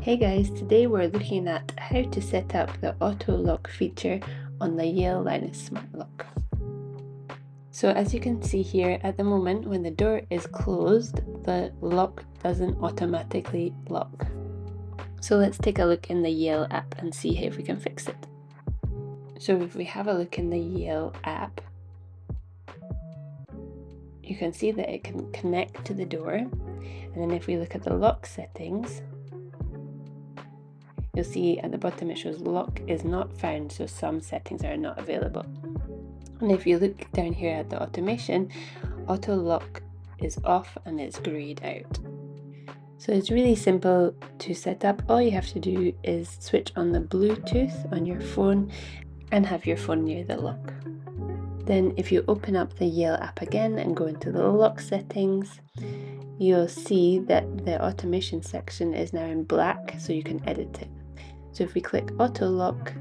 Hey guys, today we're looking at how to set up the auto lock feature on the Yale Linus Smart Lock. So as you can see here, at the moment when the door is closed, the lock doesn't automatically lock. So let's take a look in the Yale app and see if we can fix it. So if we have a look in the Yale app, you can see that it can connect to the door. And then if we look at the lock settings, you'll see at the bottom it shows lock is not found, so some settings are not available. And if you look down here at the automation, auto lock is off and it's grayed out. So it's really simple to set up. All you have to do is switch on the Bluetooth on your phone and have your phone near the lock. Then if you open up the Yale app again and go into the lock settings, you'll see that the automation section is now in black, so you can edit it. So if we click auto lock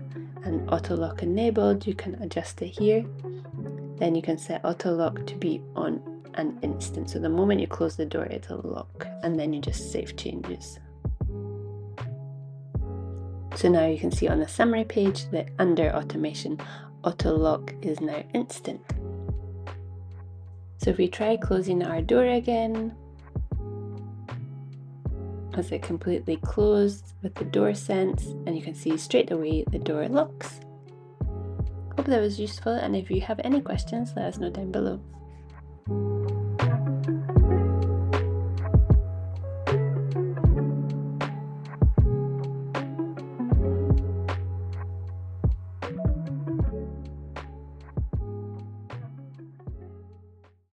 and auto lock enabled, you can adjust it here. Then you can set auto lock to be on an instant. So the moment you close the door, it'll lock, and then you just save changes. So now you can see on the summary page that under automation, auto lock is now instant. So if we try closing our door again, as it completely closed with the door sense, and you can see straight away the door locks. Hope that was useful, and if you have any questions, let us know down below.